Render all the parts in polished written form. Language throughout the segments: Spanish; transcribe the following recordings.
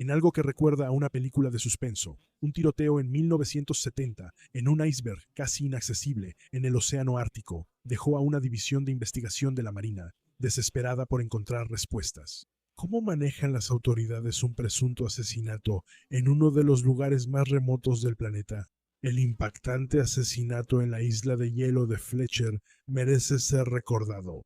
en algo que recuerda a una película de suspenso. Un tiroteo en 1970 en un iceberg casi inaccesible en el océano Ártico dejó a una división de investigación de la Marina desesperada por encontrar respuestas. ¿Cómo manejan las autoridades un presunto asesinato en uno de los lugares más remotos del planeta? El impactante asesinato en la isla de hielo de Fletcher merece ser recordado.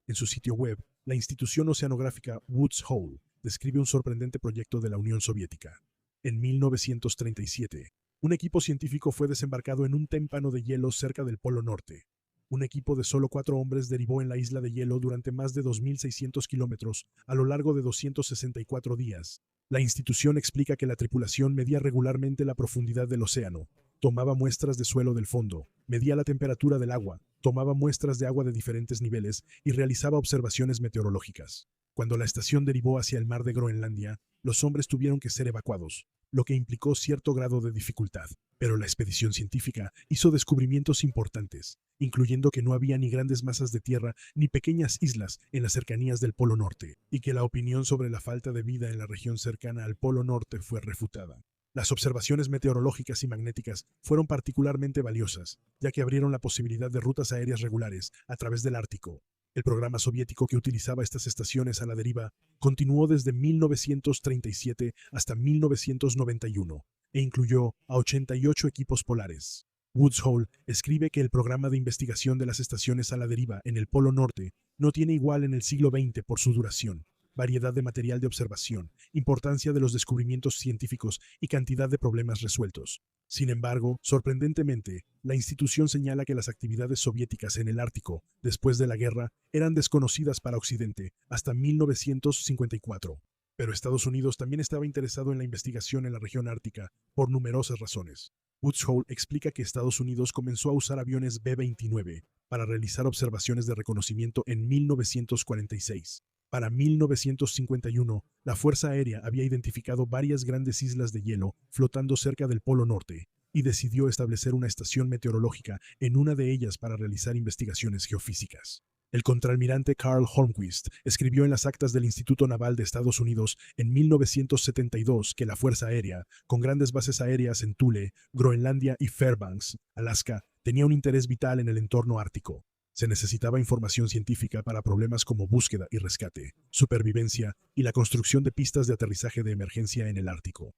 En su sitio web, la institución oceanográfica Woods Hole describe un sorprendente proyecto de la Unión Soviética. En 1937, un equipo científico fue desembarcado en un témpano de hielo cerca del Polo Norte. Un equipo de solo 4 hombres derivó en la isla de hielo durante más de 2.600 kilómetros a lo largo de 264 días. La institución explica que la tripulación medía regularmente la profundidad del océano, tomaba muestras de suelo del fondo, medía la temperatura del agua, tomaba muestras de agua de diferentes niveles y realizaba observaciones meteorológicas. Cuando la estación derivó hacia el mar de Groenlandia, los hombres tuvieron que ser evacuados, lo que implicó cierto grado de dificultad. Pero la expedición científica hizo descubrimientos importantes, incluyendo que no había ni grandes masas de tierra ni pequeñas islas en las cercanías del Polo Norte, y que la opinión sobre la falta de vida en la región cercana al Polo Norte fue refutada. Las observaciones meteorológicas y magnéticas fueron particularmente valiosas, ya que abrieron la posibilidad de rutas aéreas regulares a través del Ártico. El programa soviético que utilizaba estas estaciones a la deriva continuó desde 1937 hasta 1991 e incluyó a 88 equipos polares. Woods Hole escribe que el programa de investigación de las estaciones a la deriva en el Polo Norte no tiene igual en el siglo XX por su duración, variedad de material de observación, importancia de los descubrimientos científicos y cantidad de problemas resueltos. Sin embargo, sorprendentemente, la institución señala que las actividades soviéticas en el Ártico, después de la guerra, eran desconocidas para Occidente hasta 1954. Pero Estados Unidos también estaba interesado en la investigación en la región ártica por numerosas razones. Woods Hole explica que Estados Unidos comenzó a usar aviones B-29 para realizar observaciones de reconocimiento en 1946. Para 1951, la Fuerza Aérea había identificado varias grandes islas de hielo flotando cerca del Polo Norte y decidió establecer una estación meteorológica en una de ellas para realizar investigaciones geofísicas. El contraalmirante Carl Holmquist escribió en las actas del Instituto Naval de Estados Unidos en 1972 que la Fuerza Aérea, con grandes bases aéreas en Thule, Groenlandia y Fairbanks, Alaska, tenía un interés vital en el entorno ártico. Se necesitaba información científica para problemas como búsqueda y rescate, supervivencia y la construcción de pistas de aterrizaje de emergencia en el Ártico.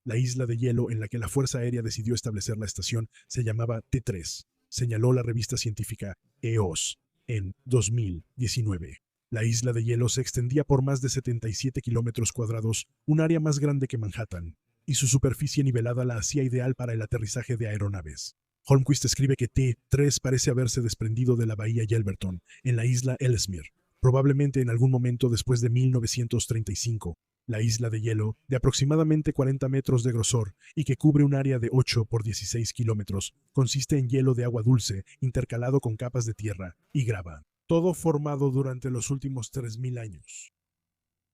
La isla de hielo en la que la Fuerza Aérea decidió establecer la estación se llamaba T3, señaló la revista científica EOS en 2019. La isla de hielo se extendía por más de 77 kilómetros cuadrados, un área más grande que Manhattan, y su superficie nivelada la hacía ideal para el aterrizaje de aeronaves. Holmquist escribe que T3 parece haberse desprendido de la bahía Yelverton, en la isla Ellesmere, probablemente en algún momento después de 1935. La isla de hielo, de aproximadamente 40 metros de grosor y que cubre un área de 8 por 16 kilómetros, consiste en hielo de agua dulce intercalado con capas de tierra y grava, todo formado durante los últimos 3.000 años.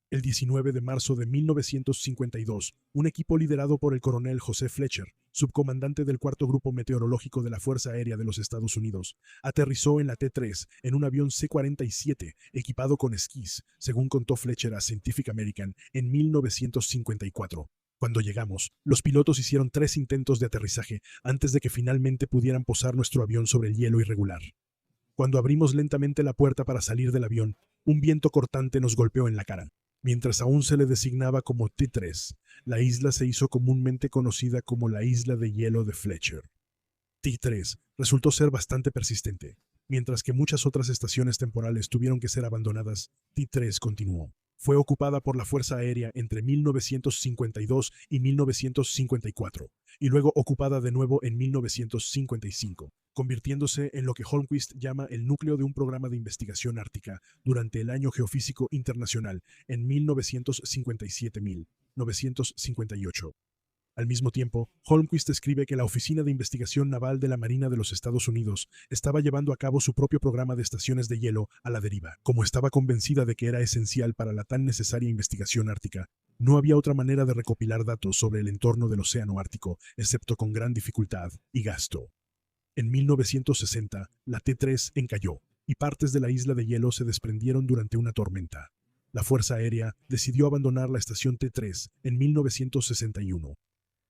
El 19 de marzo de 1952, un equipo liderado por el coronel José Fletcher, subcomandante del Cuarto Grupo Meteorológico de la Fuerza Aérea de los Estados Unidos, aterrizó en la T3 en un avión C-47 equipado con esquís, según contó Fletcher a Scientific American en 1954. Cuando llegamos, los pilotos hicieron 3 intentos de aterrizaje antes de que finalmente pudieran posar nuestro avión sobre el hielo irregular. Cuando abrimos lentamente la puerta para salir del avión, un viento cortante nos golpeó en la cara. Mientras aún se le designaba como T3, la isla se hizo comúnmente conocida como la isla de hielo de Fletcher. T3 resultó ser bastante persistente. Mientras que muchas otras estaciones temporales tuvieron que ser abandonadas, T3 continuó. Fue ocupada por la Fuerza Aérea entre 1952 y 1954, y luego ocupada de nuevo en 1955, convirtiéndose en lo que Holmquist llama el núcleo de un programa de investigación ártica durante el Año Geofísico Internacional en 1957-1958. Al mismo tiempo, Holmquist escribe que la Oficina de Investigación Naval de la Marina de los Estados Unidos estaba llevando a cabo su propio programa de estaciones de hielo a la deriva. Como estaba convencida de que era esencial para la tan necesaria investigación ártica, no había otra manera de recopilar datos sobre el entorno del océano Ártico, excepto con gran dificultad y gasto. En 1960, la T3 encalló y partes de la isla de hielo se desprendieron durante una tormenta. La Fuerza Aérea decidió abandonar la estación T3 en 1961,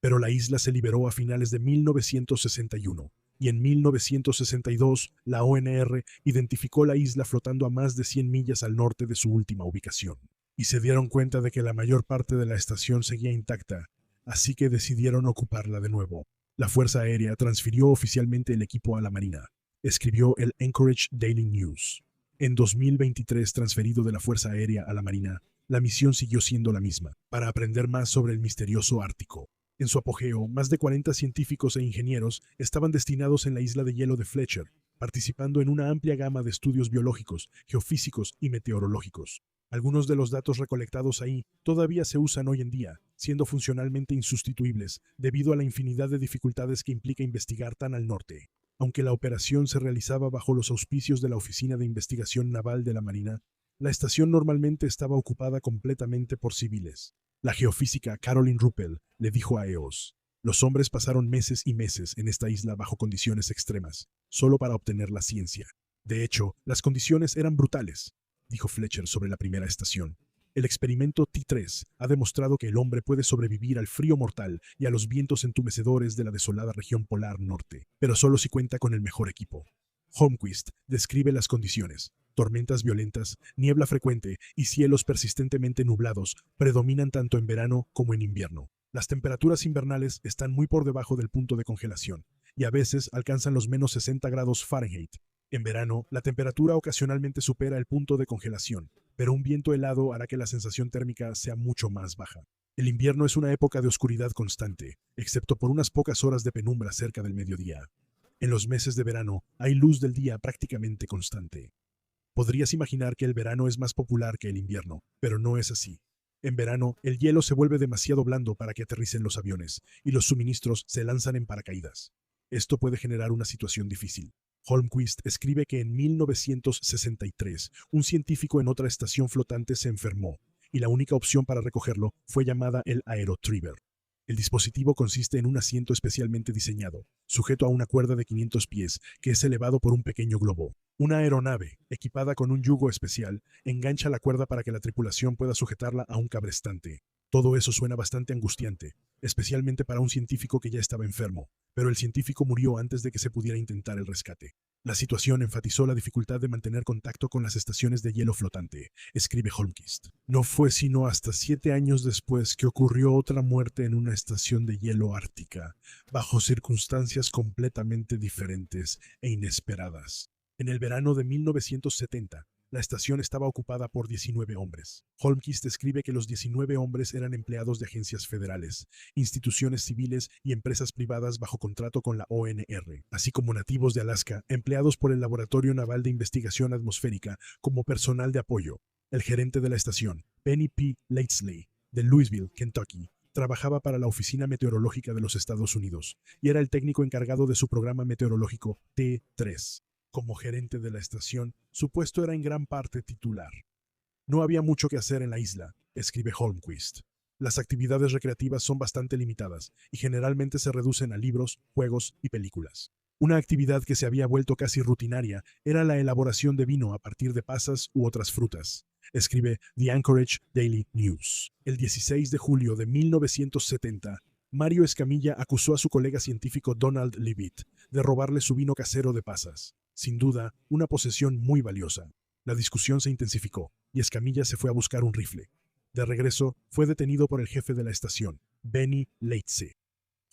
pero la isla se liberó a finales de 1961 y en 1962 la ONR identificó la isla flotando a más de 100 millas al norte de su última ubicación y se dieron cuenta de que la mayor parte de la estación seguía intacta, así que decidieron ocuparla de nuevo. La Fuerza Aérea transfirió oficialmente el equipo a la Marina, escribió el Anchorage Daily News. En 2023, transferido de la Fuerza Aérea a la Marina, la misión siguió siendo la misma, para aprender más sobre el misterioso Ártico. En su apogeo, más de 40 científicos e ingenieros estaban destinados en la isla de hielo de Fletcher, participando en una amplia gama de estudios biológicos, geofísicos y meteorológicos. Algunos de los datos recolectados ahí todavía se usan hoy en día, siendo funcionalmente insustituibles, debido a la infinidad de dificultades que implica investigar tan al norte. Aunque la operación se realizaba bajo los auspicios de la Oficina de Investigación Naval de la Marina, la estación normalmente estaba ocupada completamente por civiles. La geofísica Caroline Ruppel le dijo a EOS: los hombres pasaron meses y meses en esta isla bajo condiciones extremas, solo para obtener la ciencia. De hecho, las condiciones eran brutales, dijo Fletcher sobre la primera estación. El experimento T3 ha demostrado que el hombre puede sobrevivir al frío mortal y a los vientos entumecedores de la desolada región polar norte, pero solo si cuenta con el mejor equipo. Holmquist describe las condiciones. Tormentas violentas, niebla frecuente y cielos persistentemente nublados predominan tanto en verano como en invierno. Las temperaturas invernales están muy por debajo del punto de congelación y a veces alcanzan los menos 60 grados Fahrenheit. En verano, la temperatura ocasionalmente supera el punto de congelación, pero un viento helado hará que la sensación térmica sea mucho más baja. El invierno es una época de oscuridad constante, excepto por unas pocas horas de penumbra cerca del mediodía. En los meses de verano hay luz del día prácticamente constante. Podrías imaginar que el verano es más popular que el invierno, pero no es así. En verano, el hielo se vuelve demasiado blando para que aterricen los aviones, y los suministros se lanzan en paracaídas. Esto puede generar una situación difícil. Holmquist escribe que en 1963, un científico en otra estación flotante se enfermó, y la única opción para recogerlo fue llamada el Aerotriver. El dispositivo consiste en un asiento especialmente diseñado, sujeto a una cuerda de 500 pies, que es elevado por un pequeño globo. Una aeronave, equipada con un yugo especial, engancha la cuerda para que la tripulación pueda sujetarla a un cabrestante. Todo eso suena bastante angustiante, especialmente para un científico que ya estaba enfermo, pero el científico murió antes de que se pudiera intentar el rescate. La situación enfatizó la dificultad de mantener contacto con las estaciones de hielo flotante, escribe Holmquist. No fue sino hasta 7 años después que ocurrió otra muerte en una estación de hielo ártica, bajo circunstancias completamente diferentes e inesperadas. En el verano de 1970, la estación estaba ocupada por 19 hombres. Holmquist escribe que los 19 hombres eran empleados de agencias federales, instituciones civiles y empresas privadas bajo contrato con la ONR, así como nativos de Alaska, empleados por el Laboratorio Naval de Investigación Atmosférica como personal de apoyo. El gerente de la estación, Penny P. Leitsley, de Louisville, Kentucky, trabajaba para la Oficina Meteorológica de los Estados Unidos y era el técnico encargado de su programa meteorológico T3. Como gerente de la estación, su puesto era en gran parte titular. No había mucho que hacer en la isla, escribe Holmquist. Las actividades recreativas son bastante limitadas y generalmente se reducen a libros, juegos y películas. Una actividad que se había vuelto casi rutinaria era la elaboración de vino a partir de pasas u otras frutas, escribe The Anchorage Daily News. El 16 de julio de 1970, Mario Escamilla acusó a su colega científico Donald Leavitt de robarle su vino casero de pasas. Sin duda, una posesión muy valiosa. La discusión se intensificó y Escamilla se fue a buscar un rifle. De regreso, fue detenido por el jefe de la estación, Benny Leitze.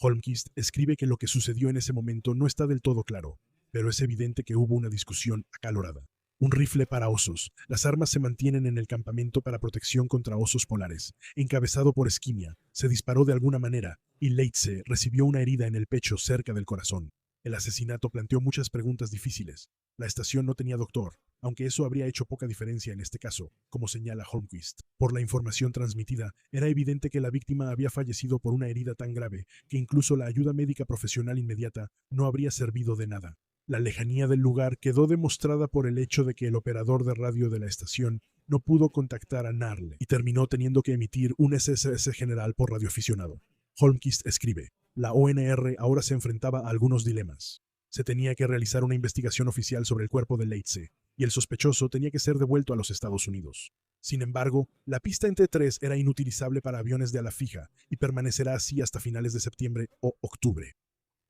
Holmquist escribe que lo que sucedió en ese momento no está del todo claro, pero es evidente que hubo una discusión acalorada. Un rifle para osos. Las armas se mantienen en el campamento para protección contra osos polares. Encabezado por Esquimia, se disparó de alguna manera y Leitze recibió una herida en el pecho cerca del corazón. El asesinato planteó muchas preguntas difíciles. La estación no tenía doctor, aunque eso habría hecho poca diferencia en este caso, como señala Holmquist. Por la información transmitida, era evidente que la víctima había fallecido por una herida tan grave que incluso la ayuda médica profesional inmediata no habría servido de nada. La lejanía del lugar quedó demostrada por el hecho de que el operador de radio de la estación no pudo contactar a Narle y terminó teniendo que emitir un SSS general por radioaficionado. Holmquist escribe: la ONR ahora se enfrentaba a algunos dilemas. Se tenía que realizar una investigación oficial sobre el cuerpo de Leitze, y el sospechoso tenía que ser devuelto a los Estados Unidos. Sin embargo, la pista en T3 era inutilizable para aviones de ala fija y permanecerá así hasta finales de septiembre o octubre.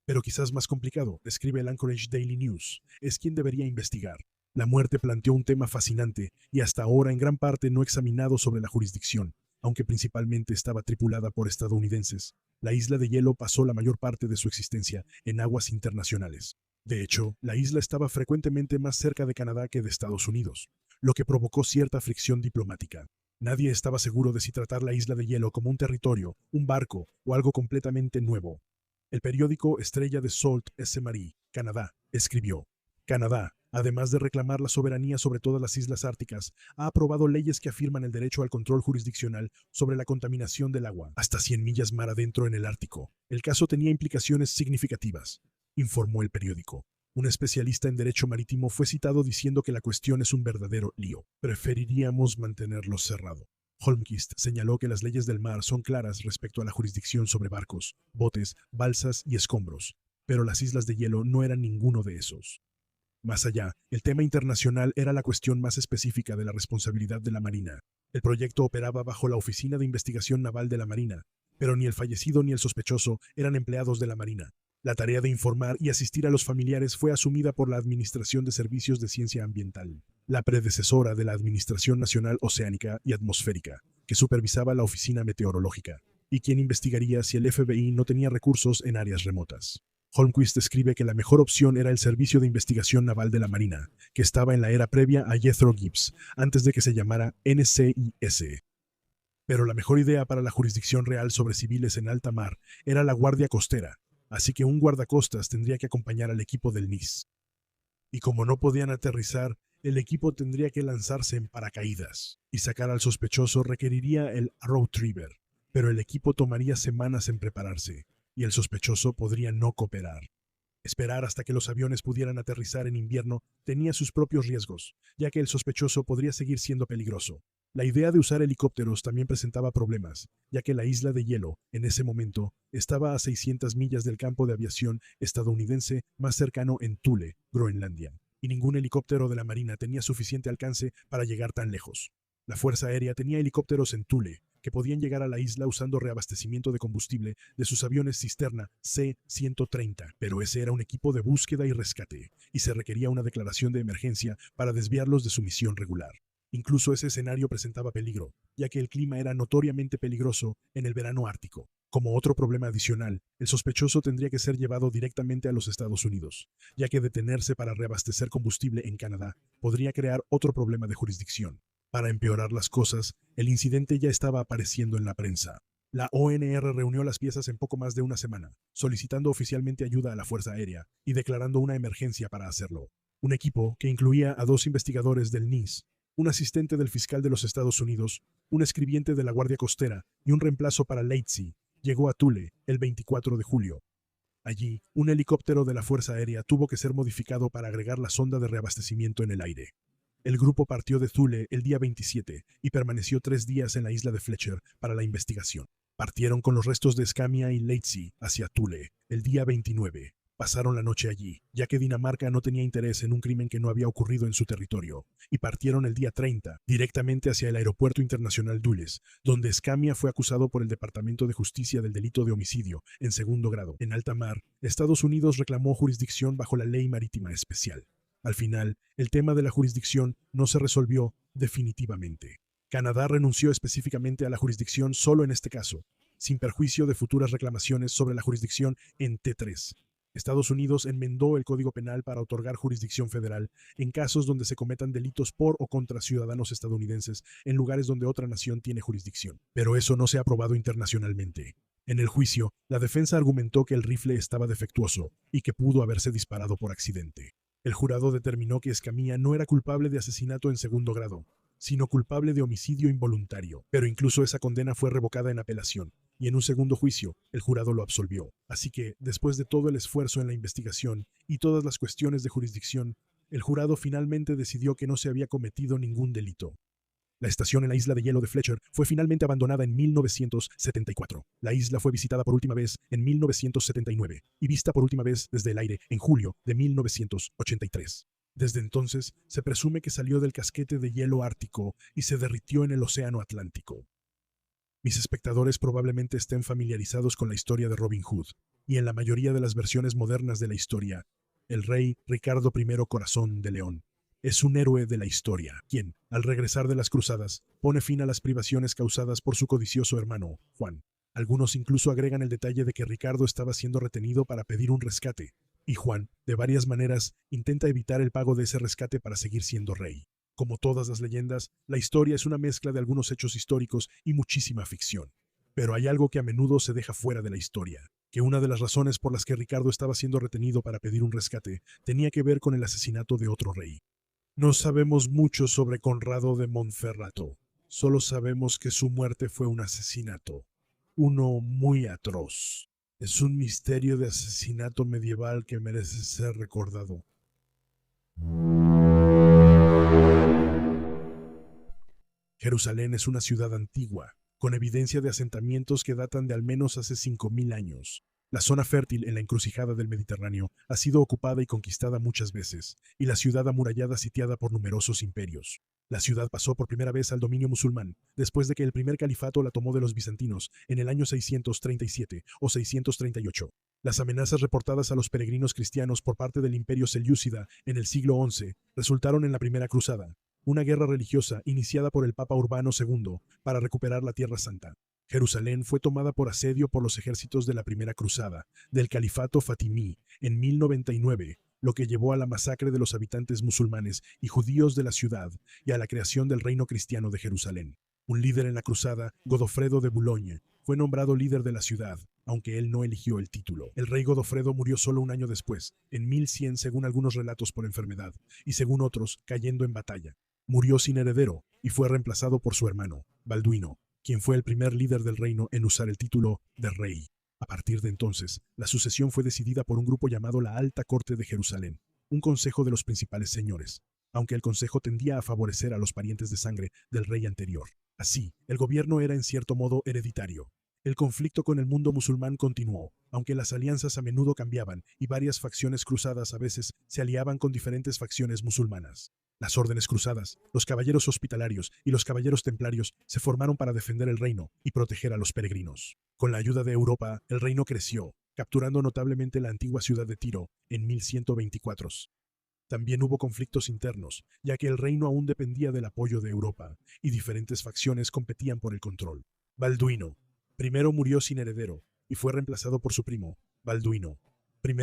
Pero quizás más complicado, escribe el Anchorage Daily News, es quien debería investigar. La muerte planteó un tema fascinante y hasta ahora en gran parte no examinado sobre la jurisdicción, aunque principalmente estaba tripulada por estadounidenses. La isla de hielo pasó la mayor parte de su existencia en aguas internacionales. De hecho, la isla estaba frecuentemente más cerca de Canadá que de Estados Unidos, lo que provocó cierta fricción diplomática. Nadie estaba seguro de si tratar la isla de hielo como un territorio, un barco o algo completamente nuevo. El periódico Estrella de Sault Ste. Marie, Canadá, escribió: Canadá, además de reclamar la soberanía sobre todas las islas árticas, ha aprobado leyes que afirman el derecho al control jurisdiccional sobre la contaminación del agua hasta 100 millas mar adentro en el Ártico. El caso tenía implicaciones significativas, informó el periódico. Un especialista en derecho marítimo fue citado diciendo que la cuestión es un verdadero lío. Preferiríamos mantenerlo cerrado. Holmquist señaló que las leyes del mar son claras respecto a la jurisdicción sobre barcos, botes, balsas y escombros, pero las islas de hielo no eran ninguno de esos. Más allá, el tema internacional era la cuestión más específica de la responsabilidad de la Marina. El proyecto operaba bajo la Oficina de Investigación Naval de la Marina, pero ni el fallecido ni el sospechoso eran empleados de la Marina. La tarea de informar y asistir a los familiares fue asumida por la Administración de Servicios de Ciencia Ambiental, la predecesora de la Administración Nacional Oceánica y Atmosférica, que supervisaba la Oficina Meteorológica, y quien investigaría si el FBI no tenía recursos en áreas remotas. Holmquist escribe que la mejor opción era el Servicio de Investigación Naval de la Marina, que estaba en la era previa a Jethro Gibbs, antes de que se llamara NCIS. Pero la mejor idea para la jurisdicción real sobre civiles en alta mar era la Guardia Costera, así que un guardacostas tendría que acompañar al equipo del NIS. Y como no podían aterrizar, el equipo tendría que lanzarse en paracaídas, y sacar al sospechoso requeriría el Retriever, pero el equipo tomaría semanas en prepararse, y el sospechoso podría no cooperar. Esperar hasta que los aviones pudieran aterrizar en invierno tenía sus propios riesgos, ya que el sospechoso podría seguir siendo peligroso. La idea de usar helicópteros también presentaba problemas, ya que la isla de hielo, en ese momento, estaba a 600 millas del campo de aviación estadounidense más cercano en Thule, Groenlandia, y ningún helicóptero de la Marina tenía suficiente alcance para llegar tan lejos. La Fuerza Aérea tenía helicópteros en Thule, que podían llegar a la isla usando reabastecimiento de combustible de sus aviones cisterna C-130, pero ese era un equipo de búsqueda y rescate, y se requería una declaración de emergencia para desviarlos de su misión regular. Incluso ese escenario presentaba peligro, ya que el clima era notoriamente peligroso en el verano ártico. Como otro problema adicional, el sospechoso tendría que ser llevado directamente a los Estados Unidos, ya que detenerse para reabastecer combustible en Canadá podría crear otro problema de jurisdicción. Para empeorar las cosas, el incidente ya estaba apareciendo en la prensa. La ONR reunió las piezas en poco más de una semana, solicitando oficialmente ayuda a la Fuerza Aérea y declarando una emergencia para hacerlo. Un equipo que incluía a 2 investigadores del NIS, un asistente del fiscal de los Estados Unidos, un escribiente de la Guardia Costera y un reemplazo para Leitzi, llegó a Thule el 24 de julio. Allí, un helicóptero de la Fuerza Aérea tuvo que ser modificado para agregar la sonda de reabastecimiento en el aire. El grupo partió de Thule el día 27 y permaneció 3 días en la isla de Fletcher para la investigación. Partieron con los restos de Escamia y Leitzi hacia Thule el día 29. Pasaron la noche allí, ya que Dinamarca no tenía interés en un crimen que no había ocurrido en su territorio, y partieron el día 30 directamente hacia el Aeropuerto Internacional Dulles, donde Escamia fue acusado por el Departamento de Justicia del delito de homicidio en segundo grado. En alta mar, Estados Unidos reclamó jurisdicción bajo la Ley Marítima Especial. Al final, el tema de la jurisdicción no se resolvió definitivamente. Canadá renunció específicamente a la jurisdicción solo en este caso, sin perjuicio de futuras reclamaciones sobre la jurisdicción en T3. Estados Unidos enmendó el Código Penal para otorgar jurisdicción federal en casos donde se cometan delitos por o contra ciudadanos estadounidenses en lugares donde otra nación tiene jurisdicción. Pero eso no se ha aprobado internacionalmente. En el juicio, la defensa argumentó que el rifle estaba defectuoso y que pudo haberse disparado por accidente. El jurado determinó que Escamilla no era culpable de asesinato en segundo grado, sino culpable de homicidio involuntario, pero incluso esa condena fue revocada en apelación, y en un segundo juicio, el jurado lo absolvió. Así que, después de todo el esfuerzo en la investigación y todas las cuestiones de jurisdicción, el jurado finalmente decidió que no se había cometido ningún delito. La estación en la isla de hielo de Fletcher fue finalmente abandonada en 1974. La isla fue visitada por última vez en 1979 y vista por última vez desde el aire en julio de 1983. Desde entonces, se presume que salió del casquete de hielo ártico y se derritió en el océano Atlántico. Mis espectadores probablemente estén familiarizados con la historia de Robin Hood, y en la mayoría de las versiones modernas de la historia, el rey Ricardo I Corazón de León es un héroe de la historia, quien, al regresar de las cruzadas, pone fin a las privaciones causadas por su codicioso hermano, Juan. Algunos incluso agregan el detalle de que Ricardo estaba siendo retenido para pedir un rescate, y Juan, de varias maneras, intenta evitar el pago de ese rescate para seguir siendo rey. Como todas las leyendas, la historia es una mezcla de algunos hechos históricos y muchísima ficción. Pero hay algo que a menudo se deja fuera de la historia, que una de las razones por las que Ricardo estaba siendo retenido para pedir un rescate tenía que ver con el asesinato de otro rey. No sabemos mucho sobre Conrado de Montferrato, solo sabemos que su muerte fue un asesinato, uno muy atroz. Es un misterio de asesinato medieval que merece ser recordado. Jerusalén es una ciudad antigua, con evidencia de asentamientos que datan de al menos hace 5000 años. La zona fértil en la encrucijada del Mediterráneo ha sido ocupada y conquistada muchas veces, y la ciudad amurallada sitiada por numerosos imperios. La ciudad pasó por primera vez al dominio musulmán, después de que el primer califato la tomó de los bizantinos en el año 637 o 638. Las amenazas reportadas a los peregrinos cristianos por parte del imperio selyúcida en el siglo XI resultaron en la Primera Cruzada, una guerra religiosa iniciada por el Papa Urbano II para recuperar la Tierra Santa. Jerusalén fue tomada por asedio por los ejércitos de la Primera Cruzada, del Califato Fatimí, en 1099, lo que llevó a la masacre de los habitantes musulmanes y judíos de la ciudad y a la creación del reino cristiano de Jerusalén. Un líder en la cruzada, Godofredo de Boulogne, fue nombrado líder de la ciudad, aunque él no eligió el título. El rey Godofredo murió solo un año después, en 1100 según algunos relatos por enfermedad, y según otros, cayendo en batalla. Murió sin heredero y fue reemplazado por su hermano, Balduino, quien fue el primer líder del reino en usar el título de rey. A partir de entonces, la sucesión fue decidida por un grupo llamado la Alta Corte de Jerusalén, un consejo de los principales señores, aunque el consejo tendía a favorecer a los parientes de sangre del rey anterior. Así, el gobierno era en cierto modo hereditario. El conflicto con el mundo musulmán continuó, aunque las alianzas a menudo cambiaban y varias facciones cruzadas a veces se aliaban con diferentes facciones musulmanas. Las órdenes cruzadas, los caballeros hospitalarios y los caballeros templarios se formaron para defender el reino y proteger a los peregrinos. Con la ayuda de Europa, el reino creció, capturando notablemente la antigua ciudad de Tiro en 1124. También hubo conflictos internos, ya que el reino aún dependía del apoyo de Europa, y diferentes facciones competían por el control. Balduino primero murió sin heredero, y fue reemplazado por su primo, Balduino I.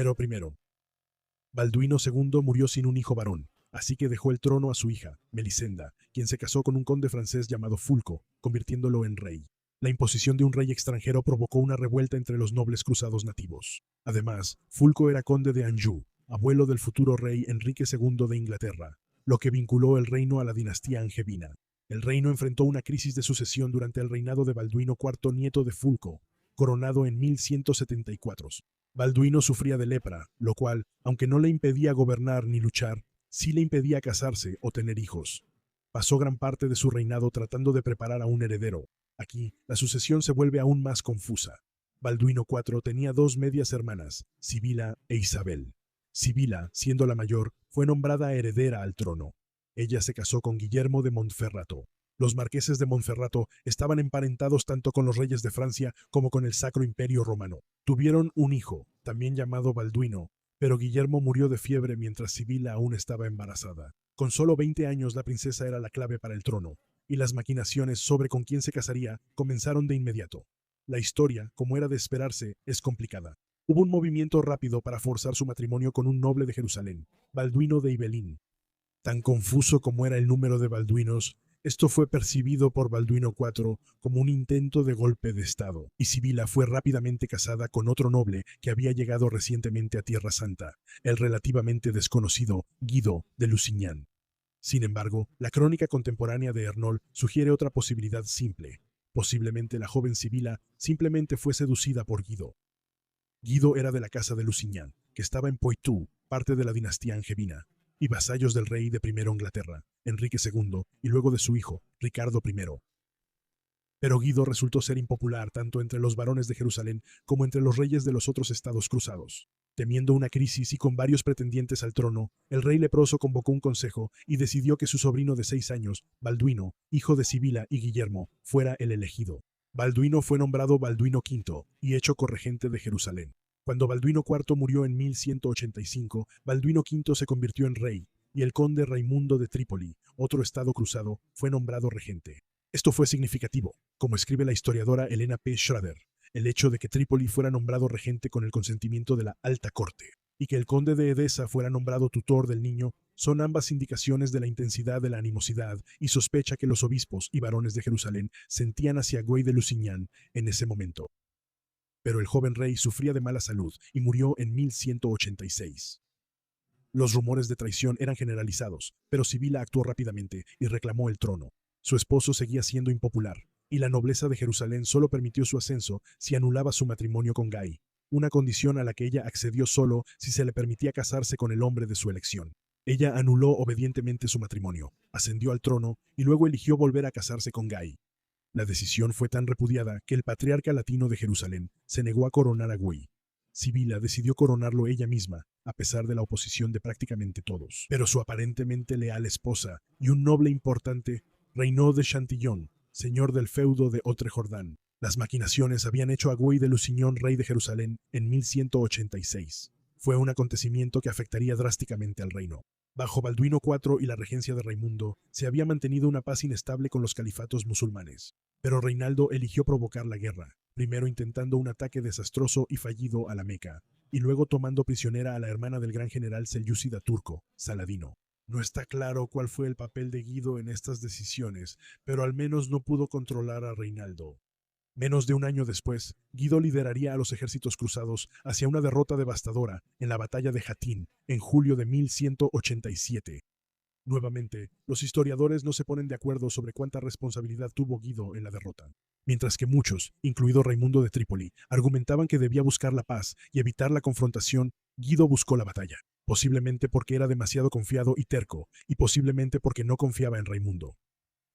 Balduino II murió sin un hijo varón, así que dejó el trono a su hija, Melisenda, quien se casó con un conde francés llamado Fulco, convirtiéndolo en rey. La imposición de un rey extranjero provocó una revuelta entre los nobles cruzados nativos. Además, Fulco era conde de Anjou, abuelo del futuro rey Enrique II de Inglaterra, lo que vinculó el reino a la dinastía angevina. El reino enfrentó una crisis de sucesión durante el reinado de Balduino IV, nieto de Fulco, coronado en 1174. Balduino sufría de lepra, lo cual, aunque no le impedía gobernar ni luchar, sí le impedía casarse o tener hijos. Pasó gran parte de su reinado tratando de preparar a un heredero. Aquí, la sucesión se vuelve aún más confusa. Balduino IV tenía dos medias hermanas, Sibila e Isabel. Sibila, siendo la mayor, fue nombrada heredera al trono. Ella se casó con Guillermo de Montferrato. Los marqueses de Montferrato estaban emparentados tanto con los reyes de Francia como con el Sacro Imperio Romano. Tuvieron un hijo, también llamado Balduino, pero Guillermo murió de fiebre mientras Sibila aún estaba embarazada. Con solo 20 años la princesa era la clave para el trono, y las maquinaciones sobre con quién se casaría comenzaron de inmediato. La historia, como era de esperarse, es complicada. Hubo un movimiento rápido para forzar su matrimonio con un noble de Jerusalén, Balduino de Ibelín. Tan confuso como era el número de Balduinos, esto fue percibido por Balduino IV como un intento de golpe de Estado, y Sibila fue rápidamente casada con otro noble que había llegado recientemente a Tierra Santa, el relativamente desconocido Guido de Lusignan. Sin embargo, la crónica contemporánea de Ernol sugiere otra posibilidad simple. Posiblemente la joven Sibila simplemente fue seducida por Guido. Guido era de la casa de Lusignan, que estaba en Poitou, parte de la dinastía angevina, y vasallos del rey de primero Inglaterra, Enrique II, y luego de su hijo, Ricardo I. Pero Guido resultó ser impopular tanto entre los varones de Jerusalén como entre los reyes de los otros estados cruzados. Temiendo una crisis y con varios pretendientes al trono, el rey leproso convocó un consejo y decidió que su sobrino de 6 años, Balduino, hijo de Sibila y Guillermo, fuera el elegido. Balduino fue nombrado Balduino V y hecho corregente de Jerusalén. Cuando Balduino IV murió en 1185, Balduino V se convirtió en rey, y el conde Raimundo de Trípoli, otro estado cruzado, fue nombrado regente. Esto fue significativo, como escribe la historiadora Elena P. Schrader, el hecho de que Trípoli fuera nombrado regente con el consentimiento de la alta corte, y que el conde de Edesa fuera nombrado tutor del niño, son ambas indicaciones de la intensidad de la animosidad y sospecha que los obispos y varones de Jerusalén sentían hacia Güey de Lusignan en ese momento. Pero el joven rey sufría de mala salud y murió en 1186. Los rumores de traición eran generalizados, pero Sibila actuó rápidamente y reclamó el trono. Su esposo seguía siendo impopular, y la nobleza de Jerusalén solo permitió su ascenso si anulaba su matrimonio con Gai, una condición a la que ella accedió solo si se le permitía casarse con el hombre de su elección. Ella anuló obedientemente su matrimonio, ascendió al trono y luego eligió volver a casarse con Gai. La decisión fue tan repudiada que el patriarca latino de Jerusalén se negó a coronar a Güey. Sibila decidió coronarlo ella misma, a pesar de la oposición de prácticamente todos. Pero su aparentemente leal esposa y un noble importante, Reinaud de Chantillon, señor del feudo de Otrejordán. Las maquinaciones habían hecho a Güey de Lusignan rey de Jerusalén en 1186. Fue un acontecimiento que afectaría drásticamente al reino. Bajo Balduino IV y la regencia de Raimundo, se había mantenido una paz inestable con los califatos musulmanes. Pero Reinaldo eligió provocar la guerra, primero intentando un ataque desastroso y fallido a la Meca, y luego tomando prisionera a la hermana del gran general selyúcida turco, Saladino. No está claro cuál fue el papel de Guido en estas decisiones, pero al menos no pudo controlar a Reinaldo. Menos de un año después, Guido lideraría a los ejércitos cruzados hacia una derrota devastadora en la batalla de Hattin en julio de 1187. Nuevamente, los historiadores no se ponen de acuerdo sobre cuánta responsabilidad tuvo Guido en la derrota. Mientras que muchos, incluido Raimundo de Trípoli, argumentaban que debía buscar la paz y evitar la confrontación, Guido buscó la batalla, posiblemente porque era demasiado confiado y terco, y posiblemente porque no confiaba en Raimundo.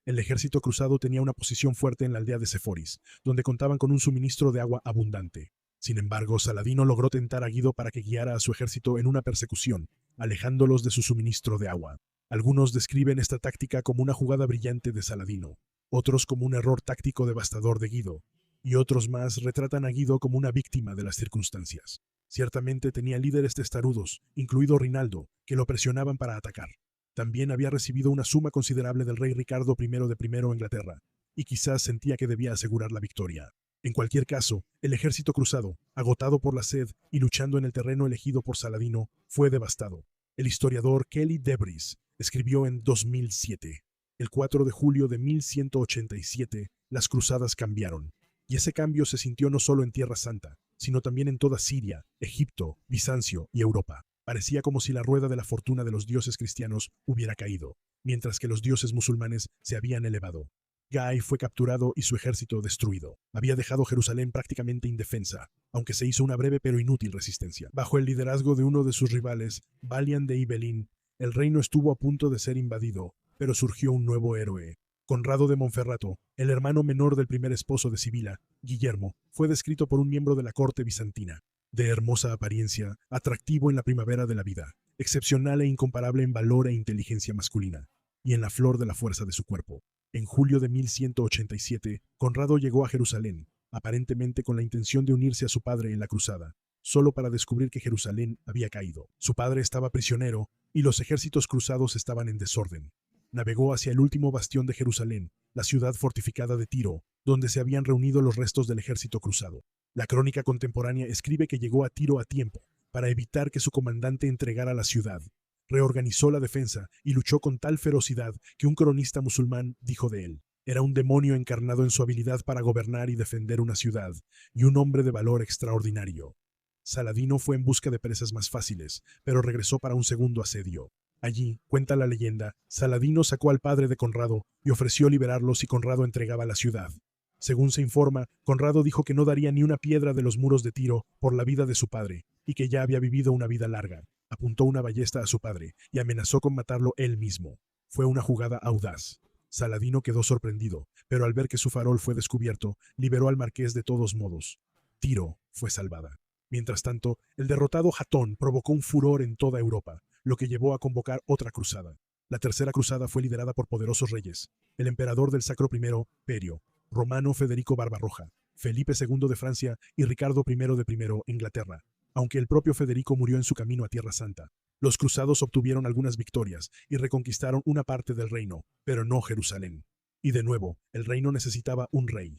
El ejército cruzado tenía una posición fuerte en la aldea de Seforis, donde contaban con un suministro de agua abundante. Sin embargo, Saladino logró tentar a Guido para que guiara a su ejército en una persecución, alejándolos de su suministro de agua. Algunos describen esta táctica como una jugada brillante de Saladino, otros como un error táctico devastador de Guido, y otros más retratan a Guido como una víctima de las circunstancias. Ciertamente tenía líderes testarudos, incluido Rinaldo, que lo presionaban para atacar. También había recibido una suma considerable del rey Ricardo I de Primero Inglaterra, y quizás sentía que debía asegurar la victoria. En cualquier caso, el ejército cruzado, agotado por la sed y luchando en el terreno elegido por Saladino, fue devastado. El historiador Kelly Debris escribió en 2007, el 4 de julio de 1187, las cruzadas cambiaron, y ese cambio se sintió no solo en Tierra Santa, sino también en toda Siria, Egipto, Bizancio y Europa. Parecía como si la rueda de la fortuna de los dioses cristianos hubiera caído, mientras que los dioses musulmanes se habían elevado. Gai fue capturado y su ejército destruido. Había dejado Jerusalén prácticamente indefensa, aunque se hizo una breve pero inútil resistencia. Bajo el liderazgo de uno de sus rivales, Balian de Ibelín, el reino estuvo a punto de ser invadido, pero surgió un nuevo héroe. Conrado de Monferrato, el hermano menor del primer esposo de Sibila, Guillermo, fue descrito por un miembro de la corte bizantina. De hermosa apariencia, atractivo en la primavera de la vida, excepcional e incomparable en valor e inteligencia masculina, y en la flor de la fuerza de su cuerpo. En julio de 1187, Conrado llegó a Jerusalén, aparentemente con la intención de unirse a su padre en la cruzada, solo para descubrir que Jerusalén había caído. Su padre estaba prisionero y los ejércitos cruzados estaban en desorden. Navegó hacia el último bastión de Jerusalén, la ciudad fortificada de Tiro, donde se habían reunido los restos del ejército cruzado. La crónica contemporánea escribe que llegó a Tiro a tiempo, para evitar que su comandante entregara la ciudad. Reorganizó la defensa y luchó con tal ferocidad que un cronista musulmán dijo de él: era un demonio encarnado en su habilidad para gobernar y defender una ciudad, y un hombre de valor extraordinario. Saladino fue en busca de presas más fáciles, pero regresó para un segundo asedio. Allí, cuenta la leyenda, Saladino sacó al padre de Conrado y ofreció liberarlos si Conrado entregaba la ciudad. Según se informa, Conrado dijo que no daría ni una piedra de los muros de Tiro por la vida de su padre, y que ya había vivido una vida larga. Apuntó una ballesta a su padre y amenazó con matarlo él mismo. Fue una jugada audaz. Saladino quedó sorprendido, pero al ver que su farol fue descubierto, liberó al marqués de todos modos. Tiro fue salvada. Mientras tanto, el derrotado Hatón provocó un furor en toda Europa, lo que llevó a convocar otra cruzada. La tercera cruzada fue liderada por poderosos reyes, el emperador del Sacro I, Perio, Romano Federico Barbarroja, Felipe II de Francia y Ricardo I de Inglaterra, aunque el propio Federico murió en su camino a Tierra Santa. Los cruzados obtuvieron algunas victorias y reconquistaron una parte del reino, pero no Jerusalén. Y de nuevo, el reino necesitaba un rey.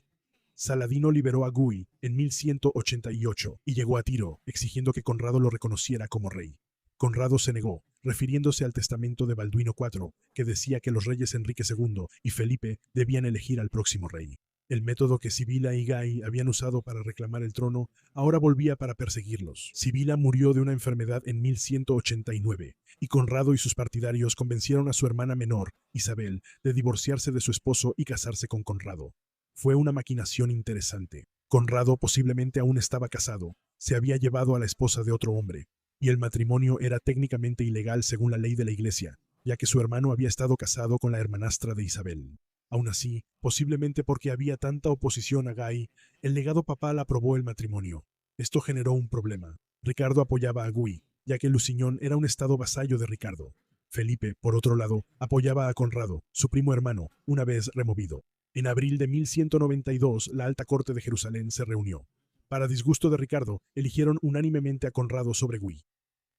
Saladino liberó a Gui en 1188 y llegó a Tiro, exigiendo que Conrado lo reconociera como rey. Conrado se negó, refiriéndose al testamento de Balduino IV, que decía que los reyes Enrique II y Felipe debían elegir al próximo rey. El método que Sibila y Gai habían usado para reclamar el trono ahora volvía para perseguirlos. Sibila murió de una enfermedad en 1189, y Conrado y sus partidarios convencieron a su hermana menor, Isabel, de divorciarse de su esposo y casarse con Conrado. Fue una maquinación interesante. Conrado posiblemente aún estaba casado, se había llevado a la esposa de otro hombre, y el matrimonio era técnicamente ilegal según la ley de la Iglesia, ya que su hermano había estado casado con la hermanastra de Isabel. Aún así, posiblemente porque había tanta oposición a Gai, el legado papal aprobó el matrimonio. Esto generó un problema. Ricardo apoyaba a Gui, ya que Lusignan era un estado vasallo de Ricardo. Felipe, por otro lado, apoyaba a Conrado, su primo hermano, una vez removido. En abril de 1192, la Alta Corte de Jerusalén se reunió. Para disgusto de Ricardo, eligieron unánimemente a Conrado sobre Gui.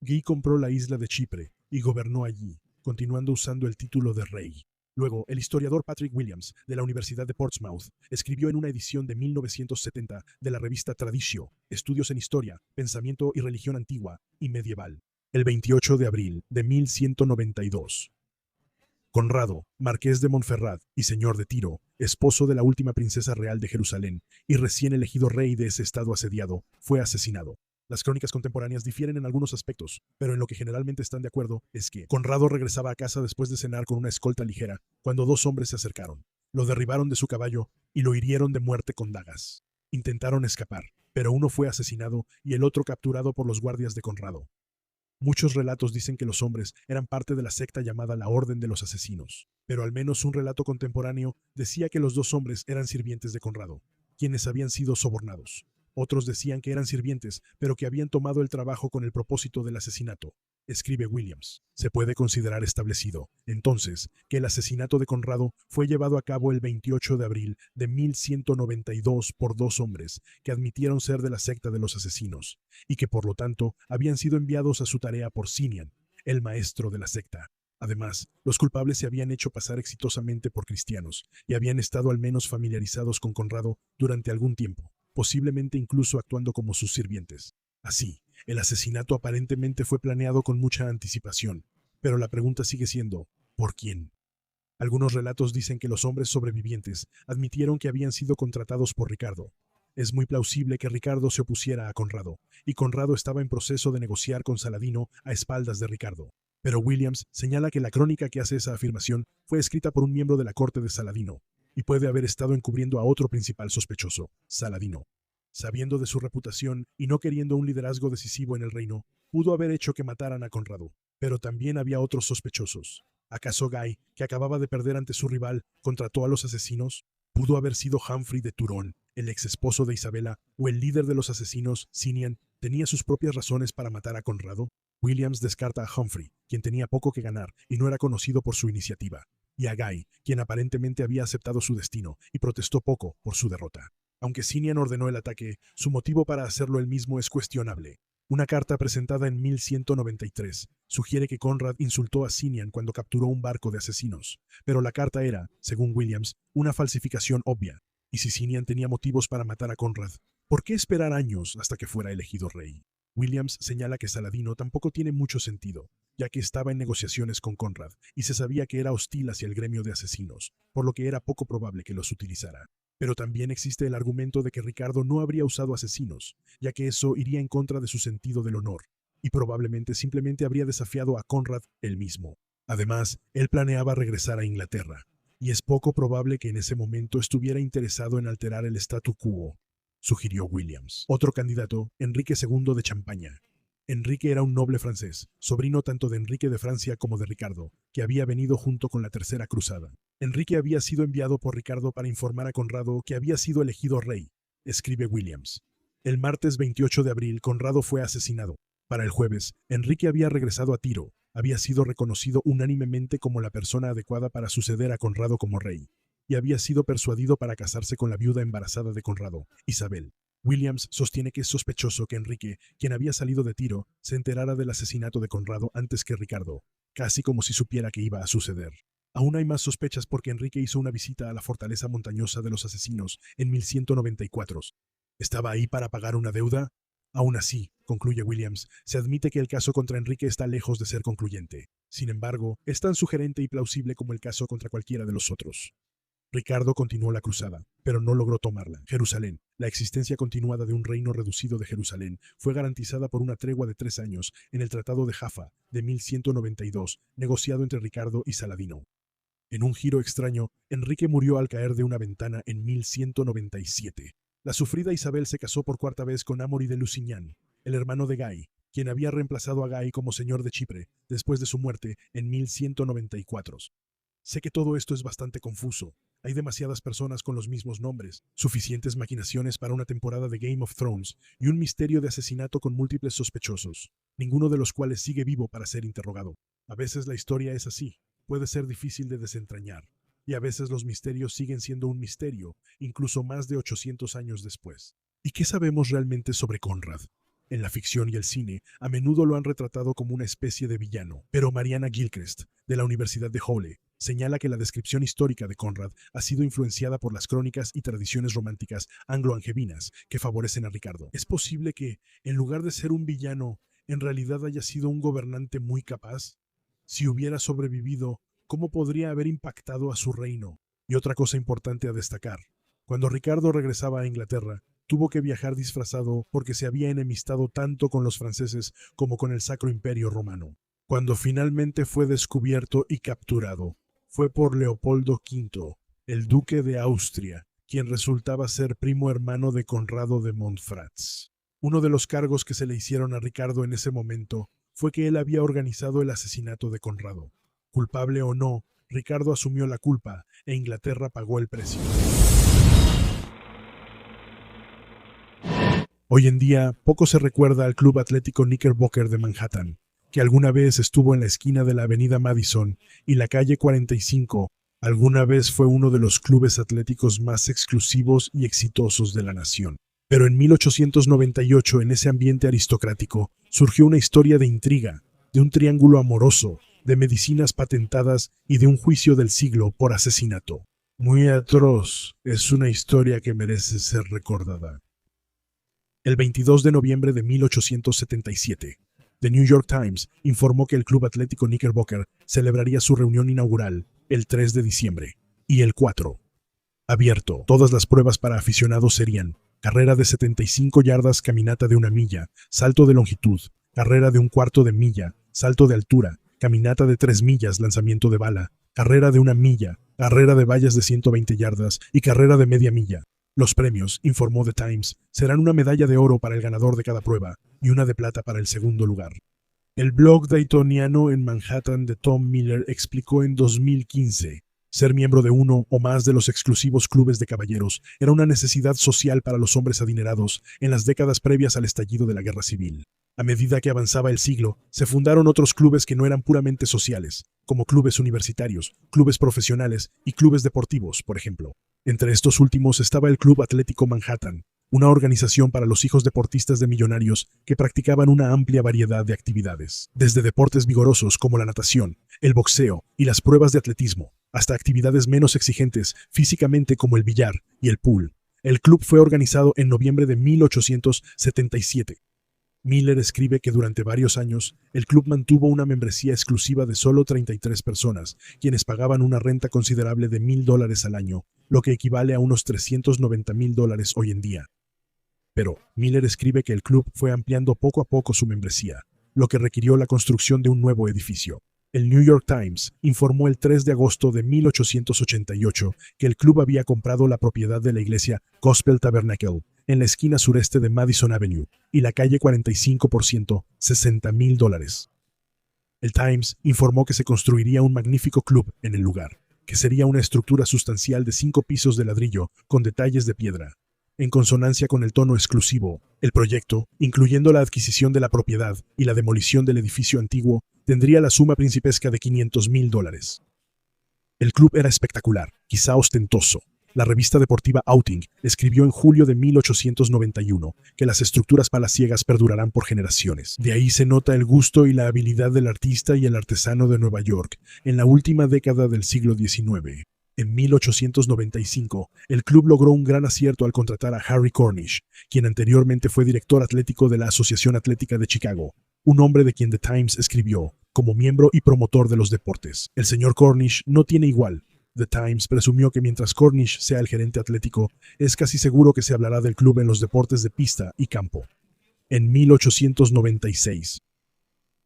Gui compró la isla de Chipre y gobernó allí, continuando usando el título de rey. Luego, el historiador Patrick Williams, de la Universidad de Portsmouth, escribió en una edición de 1970 de la revista Traditio, Estudios en Historia, Pensamiento y Religión Antigua y Medieval, el 28 de abril de 1192. Conrado, marqués de Montferrat y señor de Tiro, esposo de la última princesa real de Jerusalén y recién elegido rey de ese estado asediado, fue asesinado. Las crónicas contemporáneas difieren en algunos aspectos, pero en lo que generalmente están de acuerdo es que Conrado regresaba a casa después de cenar con una escolta ligera cuando dos hombres se acercaron. Lo derribaron de su caballo y lo hirieron de muerte con dagas. Intentaron escapar, pero uno fue asesinado y el otro capturado por los guardias de Conrado. Muchos relatos dicen que los hombres eran parte de la secta llamada la Orden de los Asesinos, pero al menos un relato contemporáneo decía que los dos hombres eran sirvientes de Conrado, quienes habían sido sobornados. Otros decían que eran sirvientes, pero que habían tomado el trabajo con el propósito del asesinato. Escribe Williams. Se puede considerar establecido, entonces, que el asesinato de Conrado fue llevado a cabo el 28 de abril de 1192 por dos hombres que admitieron ser de la secta de los asesinos, y que por lo tanto habían sido enviados a su tarea por Sinian, el maestro de la secta. Además, los culpables se habían hecho pasar exitosamente por cristianos y habían estado al menos familiarizados con Conrado durante algún tiempo, posiblemente incluso actuando como sus sirvientes. Así, el asesinato aparentemente fue planeado con mucha anticipación, pero la pregunta sigue siendo, ¿por quién? Algunos relatos dicen que los hombres sobrevivientes admitieron que habían sido contratados por Ricardo. Es muy plausible que Ricardo se opusiera a Conrado, y Conrado estaba en proceso de negociar con Saladino a espaldas de Ricardo. Pero Williams señala que la crónica que hace esa afirmación fue escrita por un miembro de la corte de Saladino, y puede haber estado encubriendo a otro principal sospechoso, Saladino. Sabiendo de su reputación y no queriendo un liderazgo decisivo en el reino, pudo haber hecho que mataran a Conrado. Pero también había otros sospechosos. ¿Acaso Gai, que acababa de perder ante su rival, contrató a los asesinos? ¿Pudo haber sido Humphrey de Turón, el ex esposo de Isabela, o el líder de los asesinos, Sinian, tenía sus propias razones para matar a Conrado? Williams descarta a Humphrey, quien tenía poco que ganar y no era conocido por su iniciativa, y a Gai, quien aparentemente había aceptado su destino y protestó poco por su derrota. Aunque Sinian ordenó el ataque, su motivo para hacerlo él mismo es cuestionable. Una carta presentada en 1193 sugiere que Conrad insultó a Sinian cuando capturó un barco de asesinos, pero la carta era, según Williams, una falsificación obvia. Y si Sinian tenía motivos para matar a Conrad, ¿por qué esperar años hasta que fuera elegido rey? Williams señala que Saladino tampoco tiene mucho sentido, ya que estaba en negociaciones con Conrad y se sabía que era hostil hacia el gremio de asesinos, por lo que era poco probable que los utilizara. Pero también existe el argumento de que Ricardo no habría usado asesinos, ya que eso iría en contra de su sentido del honor, y probablemente simplemente habría desafiado a Conrad él mismo. Además, él planeaba regresar a Inglaterra, y es poco probable que en ese momento estuviera interesado en alterar el statu quo, sugirió Williams. Otro candidato, Enrique II de Champaña. Enrique era un noble francés, sobrino tanto de Enrique de Francia como de Ricardo, que había venido junto con la Tercera Cruzada. Enrique había sido enviado por Ricardo para informar a Conrado que había sido elegido rey, escribe Williams. El martes 28 de abril, Conrado fue asesinado. Para el jueves, Enrique había regresado a Tiro. Había sido reconocido unánimemente como la persona adecuada para suceder a Conrado como rey, y había sido persuadido para casarse con la viuda embarazada de Conrado, Isabel. Williams sostiene que es sospechoso que Enrique, quien había salido de Tiro, se enterara del asesinato de Conrado antes que Ricardo, casi como si supiera que iba a suceder. Aún hay más sospechas porque Enrique hizo una visita a la fortaleza montañosa de los asesinos en 1194. ¿Estaba ahí para pagar una deuda? Aún así, concluye Williams, se admite que el caso contra Enrique está lejos de ser concluyente. Sin embargo, es tan sugerente y plausible como el caso contra cualquiera de los otros. Ricardo continuó la cruzada, pero no logró tomarla. Jerusalén, la existencia continuada de un reino reducido de Jerusalén, fue garantizada por una tregua de 3 años en el Tratado de Jaffa de 1192, negociado entre Ricardo y Saladino. En un giro extraño, Enrique murió al caer de una ventana en 1197. La sufrida Isabel se casó por 4ª vez con Amaury de Lusignan, el hermano de Guy, quien había reemplazado a Guy como señor de Chipre después de su muerte en 1194. Sé que todo esto es bastante confuso. Hay demasiadas personas con los mismos nombres, suficientes maquinaciones para una temporada de Game of Thrones y un misterio de asesinato con múltiples sospechosos, ninguno de los cuales sigue vivo para ser interrogado. A veces la historia es así, puede ser difícil de desentrañar, y a veces los misterios siguen siendo un misterio, incluso más de 800 años después. ¿Y qué sabemos realmente sobre Conrad? En la ficción y el cine, a menudo lo han retratado como una especie de villano, pero Mariana Gilchrist, de la Universidad de Halle, señala que la descripción histórica de Conrad ha sido influenciada por las crónicas y tradiciones románticas anglo-angevinas que favorecen a Ricardo. ¿Es posible que, en lugar de ser un villano, en realidad haya sido un gobernante muy capaz? Si hubiera sobrevivido, ¿cómo podría haber impactado a su reino? Y otra cosa importante a destacar, cuando Ricardo regresaba a Inglaterra, tuvo que viajar disfrazado porque se había enemistado tanto con los franceses como con el Sacro Imperio Romano. Cuando finalmente fue descubierto y capturado, fue por Leopoldo V, el duque de Austria, quien resultaba ser primo hermano de Conrado de Montfrats. Uno de los cargos que se le hicieron a Ricardo en ese momento fue que él había organizado el asesinato de Conrado. Culpable o no, Ricardo asumió la culpa e Inglaterra pagó el precio. Hoy en día, poco se recuerda al Club Atlético Knickerbocker de Manhattan, que alguna vez estuvo en la esquina de la avenida Madison y la calle 45. Alguna vez fue uno de los clubes atléticos más exclusivos y exitosos de la nación. Pero en 1898, en ese ambiente aristocrático, surgió una historia de intriga, de un triángulo amoroso, de medicinas patentadas y de un juicio del siglo por asesinato. Muy atroz, es una historia que merece ser recordada. El 22 de noviembre de 1877, The New York Times informó que el Club Atlético Knickerbocker celebraría su reunión inaugural el 3 de diciembre y el 4. Abierto, todas las pruebas para aficionados serían carrera de 75 yardas, caminata de 1 milla, salto de longitud, carrera de 1/4 de milla, salto de altura, caminata de 3 millas, lanzamiento de bala, carrera de 1 milla, carrera de vallas de 120 yardas y carrera de media milla. Los premios, informó The Times, serán una medalla de oro para el ganador de cada prueba y una de plata para el segundo lugar. El blog daytoniano en Manhattan de Tom Miller explicó en 2015, ser miembro de uno o más de los exclusivos clubes de caballeros era una necesidad social para los hombres adinerados en las décadas previas al estallido de la Guerra Civil. A medida que avanzaba el siglo, se fundaron otros clubes que no eran puramente sociales, como clubes universitarios, clubes profesionales y clubes deportivos, por ejemplo. Entre estos últimos estaba el Club Atlético Manhattan, una organización para los hijos deportistas de millonarios que practicaban una amplia variedad de actividades, desde deportes vigorosos como la natación, el boxeo y las pruebas de atletismo, hasta actividades menos exigentes físicamente como el billar y el pool. El club fue organizado en noviembre de 1877. Miller escribe que durante varios años, el club mantuvo una membresía exclusiva de solo 33 personas, quienes pagaban una renta considerable de $1,000 al año, lo que equivale a unos $390,000 hoy en día. Pero Miller escribe que el club fue ampliando poco a poco su membresía, lo que requirió la construcción de un nuevo edificio. El New York Times informó el 3 de agosto de 1888 que el club había comprado la propiedad de la iglesia Gospel Tabernacle en la esquina sureste de Madison Avenue y la calle 45 por $60,000. El Times informó que se construiría un magnífico club en el lugar, que sería una estructura sustancial de 5 pisos de ladrillo con detalles de piedra. en consonancia con el tono exclusivo. El proyecto, incluyendo la adquisición de la propiedad y la demolición del edificio antiguo, tendría la suma principesca de $500,000. El club era espectacular, quizá ostentoso. La revista deportiva Outing escribió en julio de 1891 que las estructuras palaciegas perdurarán por generaciones. De ahí se nota el gusto y la habilidad del artista y el artesano de Nueva York en la última década del siglo XIX. En 1895, el club logró un gran acierto al contratar a Harry Cornish, quien anteriormente fue director atlético de la Asociación Atlética de Chicago, un hombre de quien The Times escribió, como miembro y promotor de los deportes. El señor Cornish no tiene igual. The Times presumió que mientras Cornish sea el gerente atlético, es casi seguro que se hablará del club en los deportes de pista y campo. En 1896,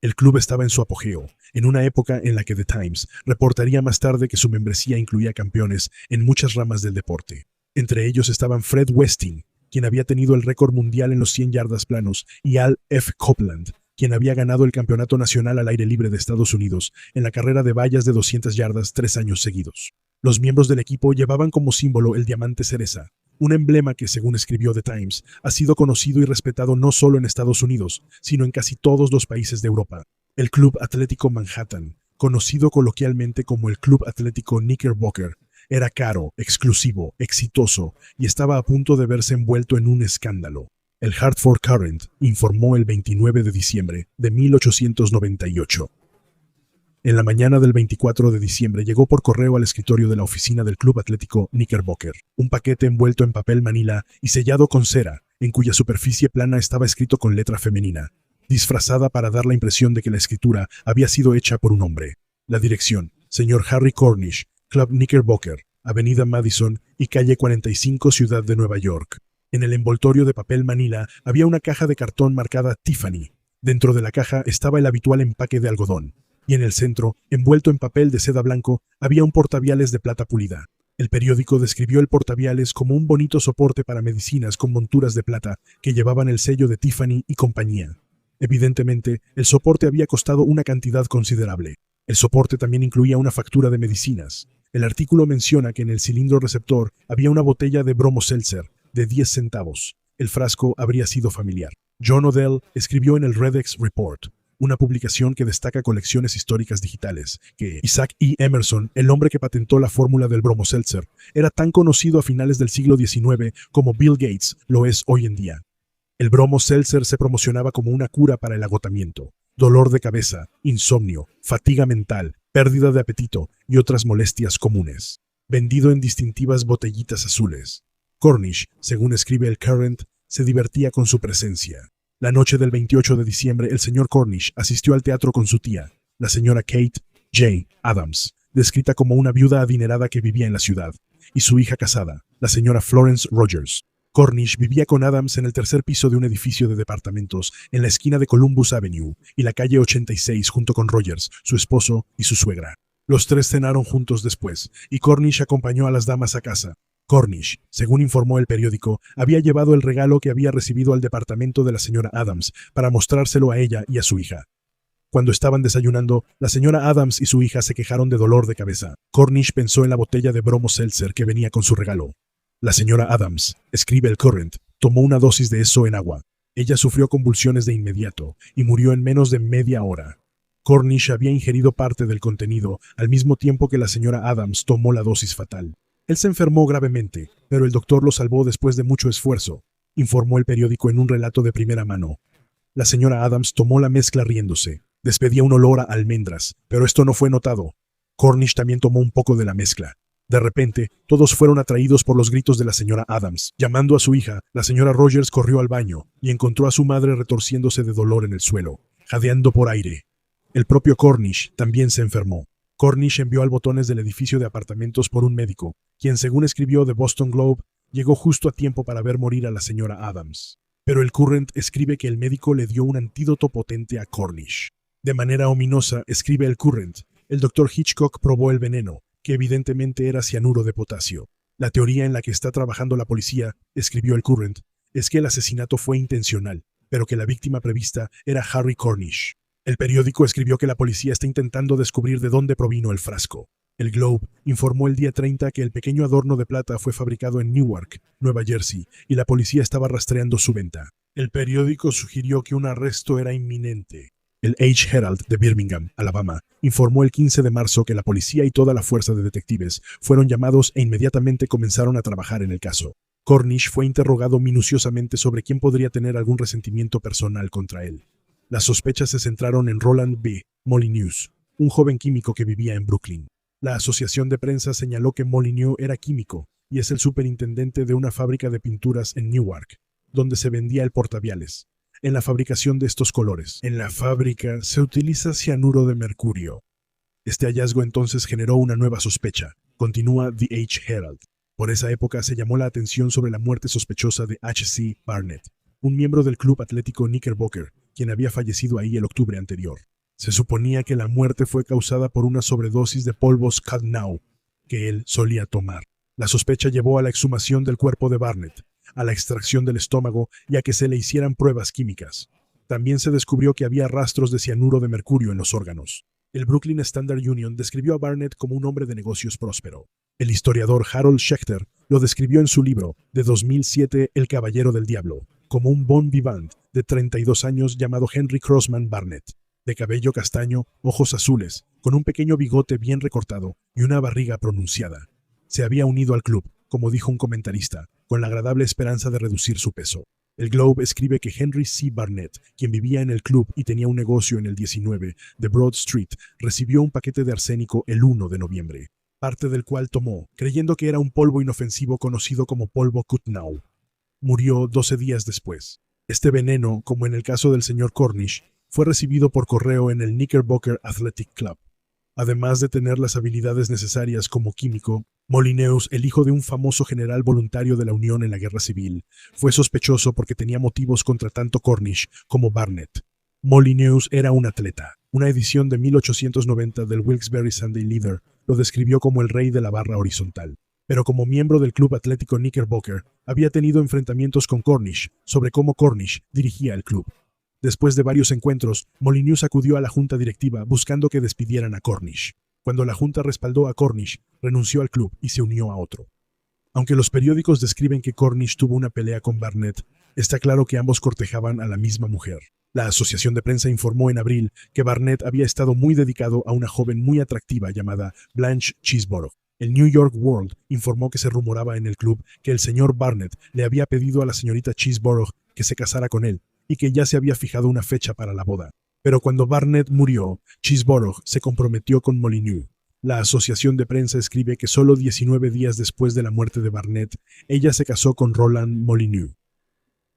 el club estaba en su apogeo, en una época en la que The Times reportaría más tarde que su membresía incluía campeones en muchas ramas del deporte. Entre ellos estaban Fred Westing, quien había tenido el récord mundial en los 100 yardas planos, y Al F. Copeland, quien había ganado el Campeonato Nacional al Aire Libre de Estados Unidos en la carrera de vallas de 200 yardas 3 años seguidos. Los miembros del equipo llevaban como símbolo el diamante cereza, un emblema que, según escribió The Times, ha sido conocido y respetado no solo en Estados Unidos, sino en casi todos los países de Europa. El Club Atlético Manhattan, conocido coloquialmente como el Club Atlético Knickerbocker, era caro, exclusivo, exitoso y estaba a punto de verse envuelto en un escándalo. El Hartford Courant informó el 29 de diciembre de 1898. En la mañana del 24 de diciembre llegó por correo al escritorio de la oficina del Club Atlético Knickerbocker un paquete envuelto en papel manila y sellado con cera, en cuya superficie plana estaba escrito con letra femenina, disfrazada para dar la impresión de que la escritura había sido hecha por un hombre. La dirección: señor Harry Cornish, Club Knickerbocker, Avenida Madison y calle 45, Ciudad de Nueva York. En el envoltorio de papel manila había una caja de cartón marcada Tiffany. Dentro de la caja estaba el habitual empaque de algodón, y en el centro, envuelto en papel de seda blanco, había un portaviales de plata pulida. El periódico describió el portaviales como un bonito soporte para medicinas con monturas de plata que llevaban el sello de Tiffany y compañía. Evidentemente, el soporte había costado una cantidad considerable. El soporte también incluía una factura de medicinas. El artículo menciona que en el cilindro receptor había una botella de bromo seltzer de 10 centavos. El frasco habría sido familiar. John Odell escribió en el Redex Report, una publicación que destaca colecciones históricas digitales, que Isaac E. Emerson, el hombre que patentó la fórmula del bromo seltzer, era tan conocido a finales del siglo XIX como Bill Gates lo es hoy en día. El bromo seltzer se promocionaba como una cura para el agotamiento, dolor de cabeza, insomnio, fatiga mental, pérdida de apetito y otras molestias comunes. Vendido en distintivas botellitas azules. Cornish, según escribe el Current, se divertía con su presencia. La noche del 28 de diciembre, el señor Cornish asistió al teatro con su tía, la señora Kate J. Adams, descrita como una viuda adinerada que vivía en la ciudad, y su hija casada, la señora Florence Rogers. Cornish vivía con Adams en el tercer piso de un edificio de departamentos en la esquina de Columbus Avenue y la calle 86 junto con Rogers, su esposo y su suegra. Los tres cenaron juntos después, y Cornish acompañó a las damas a casa. Cornish, según informó el periódico, había llevado el regalo que había recibido al departamento de la señora Adams para mostrárselo a ella y a su hija. Cuando estaban desayunando, la señora Adams y su hija se quejaron de dolor de cabeza. Cornish pensó en la botella de bromo seltzer que venía con su regalo. La señora Adams, escribe el Current, tomó una dosis de eso en agua. Ella sufrió convulsiones de inmediato y murió en menos de media hora. Cornish había ingerido parte del contenido al mismo tiempo que la señora Adams tomó la dosis fatal. Él se enfermó gravemente, pero el doctor lo salvó después de mucho esfuerzo, informó el periódico en un relato de primera mano. La señora Adams tomó la mezcla riéndose. Despedía un olor a almendras, pero esto no fue notado. Cornish también tomó un poco de la mezcla. De repente, todos fueron atraídos por los gritos de la señora Adams. Llamando a su hija, la señora Rogers corrió al baño y encontró a su madre retorciéndose de dolor en el suelo, jadeando por aire. El propio Cornish también se enfermó. Cornish envió al botones del edificio de apartamentos por un médico, quien, según escribió The Boston Globe, llegó justo a tiempo para ver morir a la señora Adams. Pero el Current escribe que el médico le dio un antídoto potente a Cornish. De manera ominosa, escribe el Current, el doctor Hitchcock probó el veneno, que evidentemente era cianuro de potasio. La teoría en la que está trabajando la policía, escribió el Current, es que el asesinato fue intencional, pero que la víctima prevista era Harry Cornish. El periódico escribió que la policía está intentando descubrir de dónde provino el frasco. El Globe informó el día 30 que el pequeño adorno de plata fue fabricado en Newark, Nueva Jersey, y la policía estaba rastreando su venta. El periódico sugirió que un arresto era inminente. El Age Herald de Birmingham, Alabama, informó el 15 de marzo que la policía y toda la fuerza de detectives fueron llamados e inmediatamente comenzaron a trabajar en el caso. Cornish fue interrogado minuciosamente sobre quién podría tener algún resentimiento personal contra él. Las sospechas se centraron en Roland B. Molyneux, un joven químico que vivía en Brooklyn. La asociación de prensa señaló que Molyneux era químico y es el superintendente de una fábrica de pinturas en Newark, donde se vendía el portaaviones. En la fabricación de estos colores, en la fábrica se utiliza cianuro de mercurio. Este hallazgo entonces generó una nueva sospecha, continúa The Age Herald. Por esa época se llamó la atención sobre la muerte sospechosa de H.C. Barnett, un miembro del club atlético Knickerbocker, quien había fallecido ahí el octubre anterior. Se suponía que la muerte fue causada por una sobredosis de polvos Cadnau que él solía tomar. La sospecha llevó a la exhumación del cuerpo de Barnett, a la extracción del estómago y a que se le hicieran pruebas químicas. También se descubrió que había rastros de cianuro de mercurio en los órganos. El Brooklyn Standard Union describió a Barnett como un hombre de negocios próspero. El historiador Harold Schechter lo describió en su libro de 2007 El Caballero del Diablo, como un bon vivant de 32 años llamado Henry Crossman Barnett, de cabello castaño, ojos azules, con un pequeño bigote bien recortado y una barriga pronunciada. Se había unido al club, como dijo un comentarista, con la agradable esperanza de reducir su peso. El Globe escribe que Henry C. Barnett, quien vivía en el club y tenía un negocio en el 19 de Broad Street, recibió un paquete de arsénico el 1 de noviembre, parte del cual tomó, creyendo que era un polvo inofensivo conocido como polvo Kutnau. Murió 12 días después. Este veneno, como en el caso del señor Cornish, fue recibido por correo en el Knickerbocker Athletic Club. Además de tener las habilidades necesarias como químico, Molyneux, el hijo de un famoso general voluntario de la Unión en la Guerra Civil, fue sospechoso porque tenía motivos contra tanto Cornish como Barnett. Molyneux era un atleta. Una edición de 1890 del Wilkes-Barre Sunday Leader lo describió como el rey de la barra horizontal. Pero como miembro del club atlético Knickerbocker, había tenido enfrentamientos con Cornish sobre cómo Cornish dirigía el club. Después de varios encuentros, Molyneux acudió a la junta directiva buscando que despidieran a Cornish. Cuando la junta respaldó a Cornish, renunció al club y se unió a otro. Aunque los periódicos describen que Cornish tuvo una pelea con Barnett, está claro que ambos cortejaban a la misma mujer. La asociación de prensa informó en abril que Barnett había estado muy dedicado a una joven muy atractiva llamada Blanche Cheeseborough. El New York World informó que se rumoraba en el club que el señor Barnett le había pedido a la señorita Cheeseborough que se casara con él y que ya se había fijado una fecha para la boda. Pero cuando Barnett murió, Cheeseborough se comprometió con Molyneux. La asociación de prensa escribe que solo 19 días después de la muerte de Barnett, ella se casó con Roland Molyneux.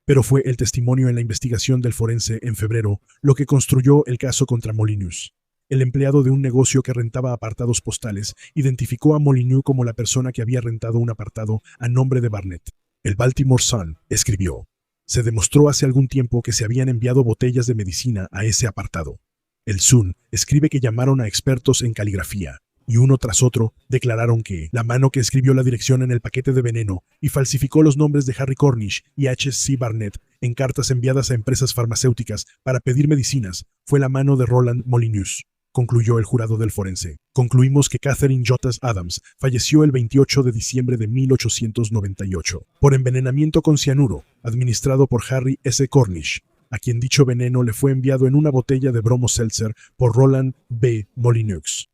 Pero fue el testimonio en la investigación del forense en febrero lo que construyó el caso contra Molyneux. El empleado de un negocio que rentaba apartados postales identificó a Molyneux como la persona que había rentado un apartado a nombre de Barnett. El Baltimore Sun escribió: se demostró hace algún tiempo que se habían enviado botellas de medicina a ese apartado. El Sun escribe que llamaron a expertos en caligrafía, y uno tras otro declararon que la mano que escribió la dirección en el paquete de veneno y falsificó los nombres de Harry Cornish y H.C. Barnett en cartas enviadas a empresas farmacéuticas para pedir medicinas fue la mano de Roland Molyneux, concluyó el jurado del forense. Concluimos que Catherine Jotas Adams falleció el 28 de diciembre de 1898 por envenenamiento con cianuro, administrado por Harry S. Cornish, a quien dicho veneno le fue enviado en una botella de bromo seltzer por Roland B. Molyneux.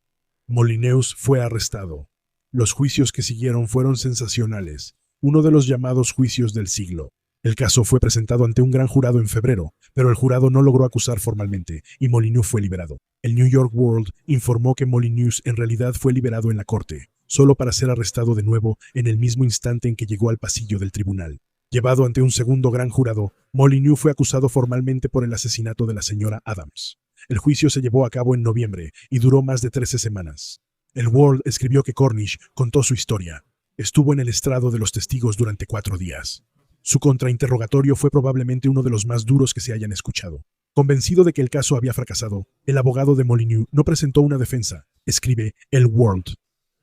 Molyneux fue arrestado. Los juicios que siguieron fueron sensacionales, uno de los llamados juicios del siglo. El caso fue presentado ante un gran jurado en febrero, pero el jurado no logró acusar formalmente y Molyneux fue liberado. El New York World informó que Molyneux en realidad fue liberado en la corte, solo para ser arrestado de nuevo en el mismo instante en que llegó al pasillo del tribunal. Llevado ante un segundo gran jurado, Molyneux fue acusado formalmente por el asesinato de la señora Adams. El juicio se llevó a cabo en noviembre y duró más de 13 semanas. El World escribió que Cornish contó su historia. Estuvo en el estrado de los testigos durante 4 días. Su contrainterrogatorio fue probablemente uno de los más duros que se hayan escuchado. Convencido de que el caso había fracasado, el abogado de Molyneux no presentó una defensa, escribe el World.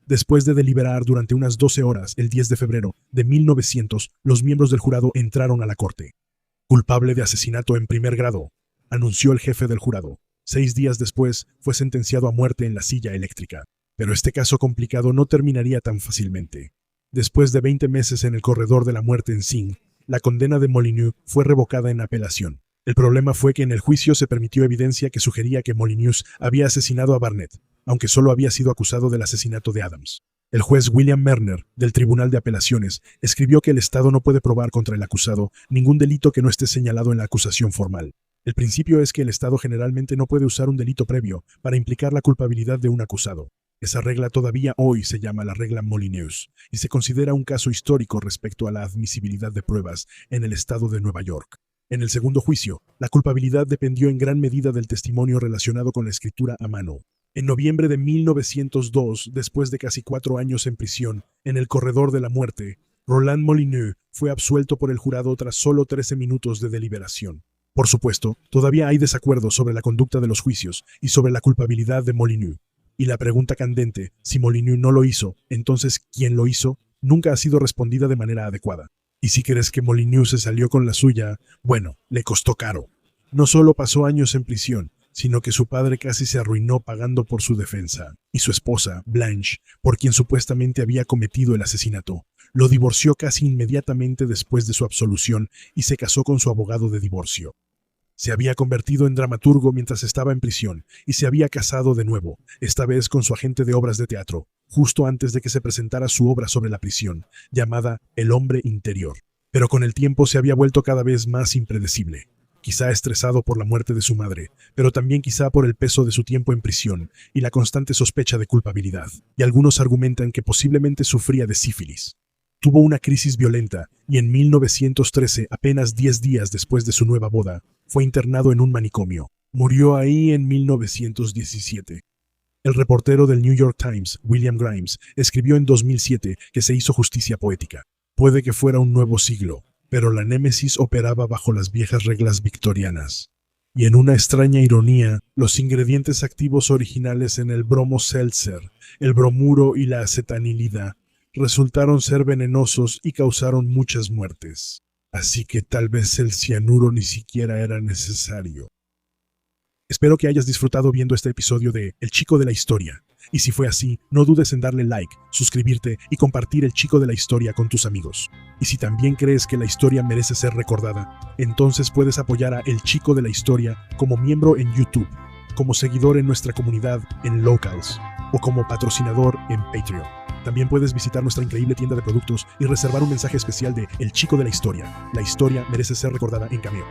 Después de deliberar durante unas 12 horas el 10 de febrero de 1900, los miembros del jurado entraron a la corte. Culpable de asesinato en primer grado, anunció el jefe del jurado. 6 días después, fue sentenciado a muerte en la silla eléctrica. Pero este caso complicado no terminaría tan fácilmente. Después de 20 meses en el corredor de la muerte en Sing, la condena de Molyneux fue revocada en apelación. El problema fue que en el juicio se permitió evidencia que sugería que Molyneux había asesinado a Barnett, aunque solo había sido acusado del asesinato de Adams. El juez William Merner, del Tribunal de Apelaciones, escribió que el Estado no puede probar contra el acusado ningún delito que no esté señalado en la acusación formal. El principio es que el Estado generalmente no puede usar un delito previo para implicar la culpabilidad de un acusado. Esa regla todavía hoy se llama la regla Molyneux y se considera un caso histórico respecto a la admisibilidad de pruebas en el estado de Nueva York. En el segundo juicio, la culpabilidad dependió en gran medida del testimonio relacionado con la escritura a mano. En noviembre de 1902, después de casi 4 años en prisión, en el corredor de la muerte, Roland Molyneux fue absuelto por el jurado tras solo 13 minutos de deliberación. Por supuesto, todavía hay desacuerdos sobre la conducta de los juicios y sobre la culpabilidad de Molyneux. Y la pregunta candente, si Molyneux no lo hizo, entonces ¿quién lo hizo?, nunca ha sido respondida de manera adecuada. Y si crees que Molyneux se salió con la suya, bueno, le costó caro. No solo pasó años en prisión, sino que su padre casi se arruinó pagando por su defensa. Y su esposa, Blanche, por quien supuestamente había cometido el asesinato, lo divorció casi inmediatamente después de su absolución y se casó con su abogado de divorcio. Se había convertido en dramaturgo mientras estaba en prisión y se había casado de nuevo, esta vez con su agente de obras de teatro, justo antes de que se presentara su obra sobre la prisión, llamada El hombre interior. Pero con el tiempo se había vuelto cada vez más impredecible. Quizá estresado por la muerte de su madre, pero también quizá por el peso de su tiempo en prisión y la constante sospecha de culpabilidad. Y algunos argumentan que posiblemente sufría de sífilis. Tuvo una crisis violenta y en 1913, apenas 10 días después de su nueva boda, fue internado en un manicomio. Murió ahí en 1917. El reportero del New York Times, William Grimes, escribió en 2007 que se hizo justicia poética. Puede que fuera un nuevo siglo, pero la némesis operaba bajo las viejas reglas victorianas. Y en una extraña ironía, los ingredientes activos originales en el bromo seltzer, el bromuro y la acetanilida, resultaron ser venenosos y causaron muchas muertes. Así que tal vez el cianuro ni siquiera era necesario. Espero que hayas disfrutado viendo este episodio de El Chico de la Historia. Y si fue así, no dudes en darle like, suscribirte y compartir El Chico de la Historia con tus amigos. Y si también crees que la historia merece ser recordada, entonces puedes apoyar a El Chico de la Historia como miembro en YouTube, como seguidor en nuestra comunidad en Locals o como patrocinador en Patreon. También puedes visitar nuestra increíble tienda de productos y reservar un mensaje especial de El Chico de la Historia. La historia merece ser recordada en Cameo.